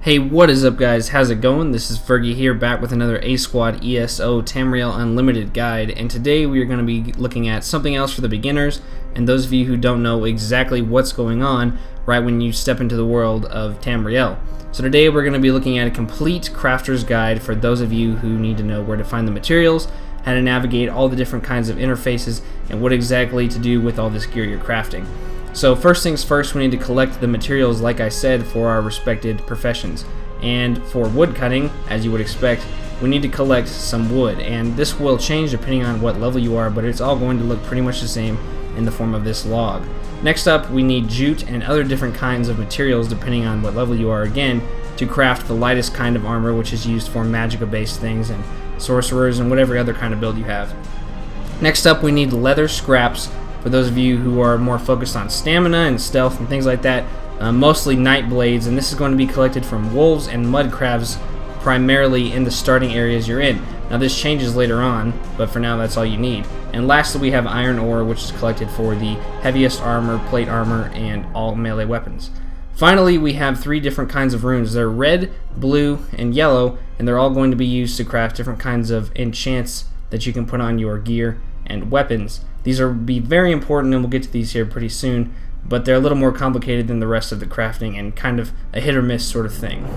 Hey, what is up guys? How's it going? This is Furgie here, back with another A-Squad ESO Tamriel Unlimited guide, and today we are going to be looking at something else for the beginners and those of you who don't know exactly what's going on right when you step into the world of Tamriel. So today we're going to be looking at a complete crafter's guide for those of you who need to know where to find the materials, how to navigate all the different kinds of interfaces, and what exactly to do with all this gear you're crafting. So first things first, we need to collect the materials, like I said, for our respected professions. And for wood cutting, as you would expect, we need to collect some wood. And this will change depending on what level you are, but it's all going to look pretty much the same in the form of this log. Next up, we need jute and other different kinds of materials depending on what level you are, again, to craft the lightest kind of armor, which is used for magica-based things and sorcerers and whatever other kind of build you have. Next up, we need leather scraps. For those of you who are more focused on stamina and stealth and things like that, mostly night blades, and this is going to be collected from wolves and mud crabs primarily in the starting areas you're in. Now this changes later on, but for now that's all you need. And lastly, we have iron ore, which is collected for the heaviest armor, plate armor, and all melee weapons. Finally, we have three different kinds of runes. They're red, blue, and yellow, and they're all going to be used to craft different kinds of enchants that you can put on your gear and weapons. These are be very important, and we'll get to these here pretty soon, but they're a little more complicated than the rest of the crafting and kind of a hit or miss sort of thing.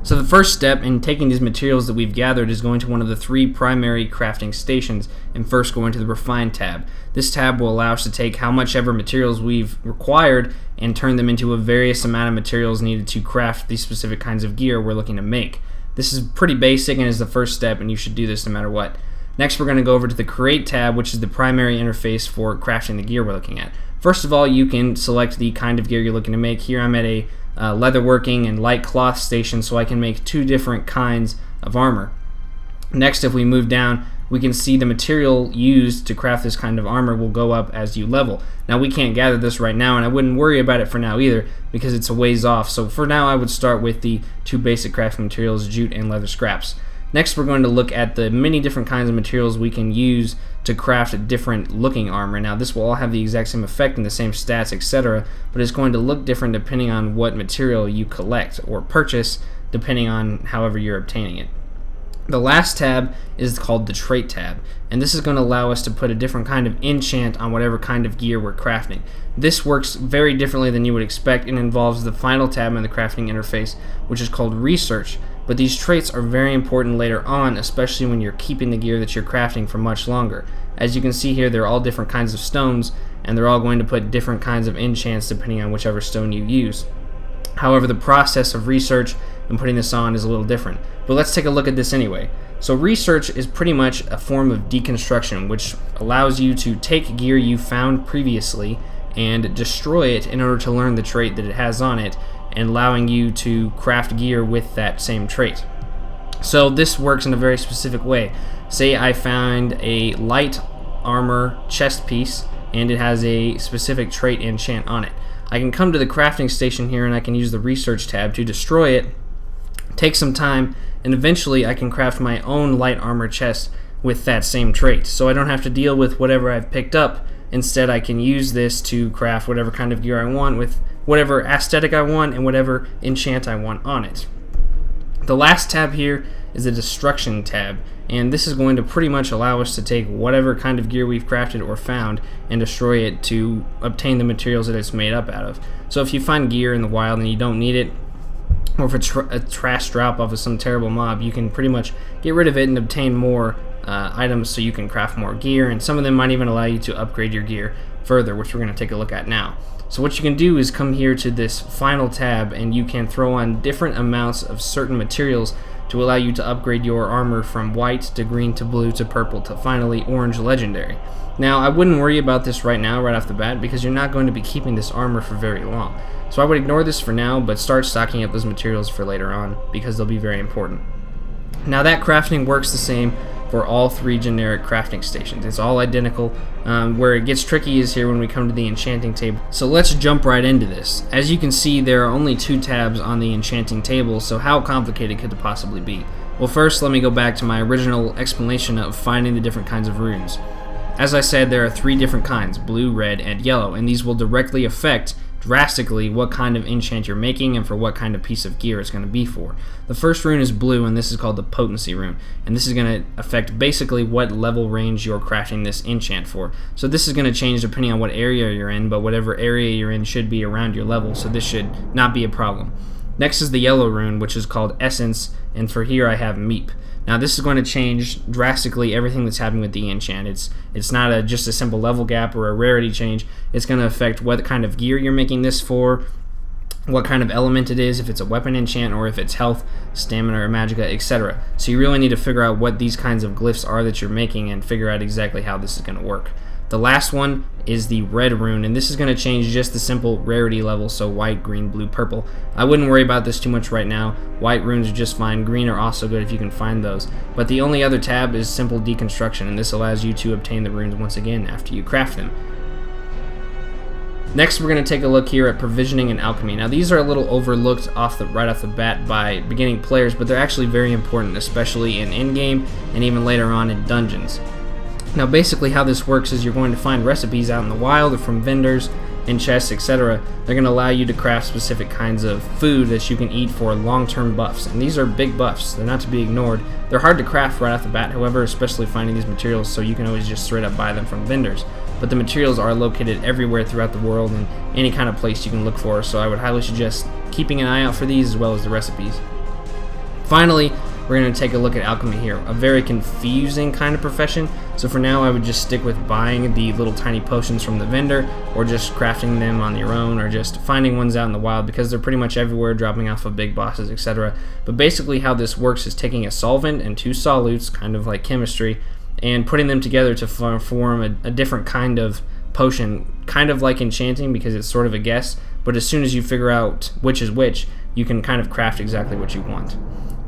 So the first step in taking these materials that we've gathered is going to one of the three primary crafting stations, and first going to the Refine tab. This tab will allow us to take how much ever materials we've required and turn them into a various amount of materials needed to craft these specific kinds of gear we're looking to make. This is pretty basic and is the first step, and you should do this no matter what. Next, we're going to go over to the Create tab, which is the primary interface for crafting the gear we're looking at. First of all, you can select the kind of gear you're looking to make. Here I'm at a leatherworking and light cloth station, so I can make two different kinds of armor. Next, if we move down, we can see the material used to craft this kind of armor will go up as you level. Now, we can't gather this right now, and I wouldn't worry about it for now either, because it's a ways off. So for now, I would start with the two basic crafting materials, jute and leather scraps. Next, we're going to look at the many different kinds of materials we can use to craft different looking armor. Now, this will all have the exact same effect and the same stats, etc., but it's going to look different depending on what material you collect or purchase, depending on however you're obtaining it. The last tab is called the Trait tab, and this is going to allow us to put a different kind of enchant on whatever kind of gear we're crafting. This works very differently than you would expect and involves the final tab in the crafting interface, which is called Research. But these traits are very important later on, especially when you're keeping the gear that you're crafting for much longer. As you can see here, they're all different kinds of stones, and they're all going to put different kinds of enchants depending on whichever stone you use. However, the process of research and putting this on is a little different. But let's take a look at this anyway. So research is pretty much a form of deconstruction, which allows you to take gear you found previously and destroy it in order to learn the trait that it has on it, and allowing you to craft gear with that same trait. So this works in a very specific way. Say I found a light armor chest piece and it has a specific trait enchant on it. I can come to the crafting station here and I can use the Research tab to destroy it, take some time, and eventually I can craft my own light armor chest with that same trait. So I don't have to deal with whatever I've picked up. Instead, I can use this to craft whatever kind of gear I want with whatever aesthetic I want and whatever enchant I want on it. The last tab here is the Destruction tab, and this is going to pretty much allow us to take whatever kind of gear we've crafted or found and destroy it to obtain the materials that it's made up out of. So if you find gear in the wild and you don't need it, or if a trash drop off of some terrible mob, you can pretty much get rid of it and obtain more items so you can craft more gear, and some of them might even allow you to upgrade your gear further, which we're going to take a look at now. So what you can do is come here to this final tab, and you can throw on different amounts of certain materials to allow you to upgrade your armor from white to green to blue to purple to finally orange legendary. Now, I wouldn't worry about this right now, right off the bat, because you're not going to be keeping this armor for very long. So I would ignore this for now, but start stocking up those materials for later on, because they'll be very important. Now, that crafting works the same for all three generic crafting stations. It's all identical. Where it gets tricky is here when we come to the Enchanting table. So let's jump right into this. As you can see, there are only two tabs on the Enchanting table, so how complicated could it possibly be? Well, first let me go back to my original explanation of finding the different kinds of runes. As I said, there are three different kinds, blue, red, and yellow, and these will directly affect drastically what kind of enchant you're making and for what kind of piece of gear it's going to be for. The first rune is blue, and this is called the potency rune, and this is going to affect basically what level range you're crafting this enchant for. So this is going to change depending on what area you're in, but whatever area you're in should be around your level, so this should not be a problem. Next is the yellow rune, which is called essence, and for here I have meep. Now this is going to change drastically everything that's happening with the enchant. It's not just a simple level gap or a rarity change. It's going to affect what kind of gear you're making this for, what kind of element it is, if it's a weapon enchant or if it's health, stamina, or magicka, etc. So you really need to figure out what these kinds of glyphs are that you're making and figure out exactly how this is going to work. The last one is the red rune, and this is going to change just the simple rarity level, so white, green, blue, purple. I wouldn't worry about this too much right now. White runes are just fine. Green are also good if you can find those. But the only other tab is simple deconstruction, and this allows you to obtain the runes once again after you craft them. Next, we're going to take a look here at provisioning and alchemy. Now, these are a little overlooked right off the bat by beginning players, but they're actually very important, especially in in-game and even later on in dungeons. Now basically how this works is you're going to find recipes out in the wild or from vendors, in chests, etc. They're going to allow you to craft specific kinds of food that you can eat for long-term buffs, and these are big buffs. They're not to be ignored. They're hard to craft right off the bat, however, especially finding these materials, so you can always just straight up buy them from vendors. But the materials are located everywhere throughout the world and any kind of place you can look for, so I would highly suggest keeping an eye out for these as well as the recipes. Finally, we're going to take a look at alchemy here, a very confusing kind of profession. So for now, I would just stick with buying the little tiny potions from the vendor, or just crafting them on your own, or just finding ones out in the wild, because they're pretty much everywhere, dropping off of big bosses, etc. But basically how this works is taking a solvent and two solutes, kind of like chemistry, and putting them together to form a different kind of potion, kind of like enchanting, because it's sort of a guess, but as soon as you figure out which is which, you can kind of craft exactly what you want.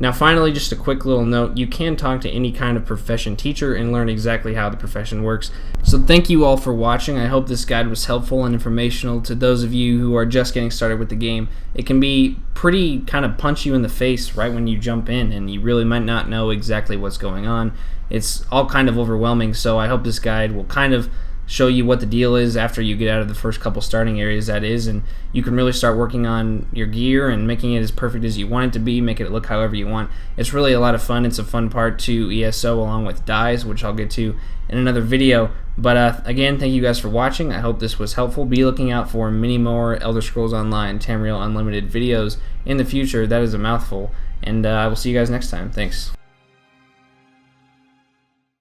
Now finally, just a quick little note, you can talk to any kind of profession teacher and learn exactly how the profession works. So thank you all for watching. I hope this guide was helpful and informational to those of you who are just getting started with the game. It can be pretty kind of punch you in the face right when you jump in, and you really might not know exactly what's going on. It's all kind of overwhelming, so I hope this guide will kind of show you what the deal is after you get out of the first couple starting areas, that is, and you can really start working on your gear and making it as perfect as you want it to be, make it look however you want. It's really a lot of fun. It's a fun part to ESO along with dyes, which I'll get to in another video. But again, thank you guys for watching. I hope this was helpful. Be looking out for many more Elder Scrolls Online Tamriel Unlimited videos in the future. That is a mouthful, and I will see you guys next time. Thanks.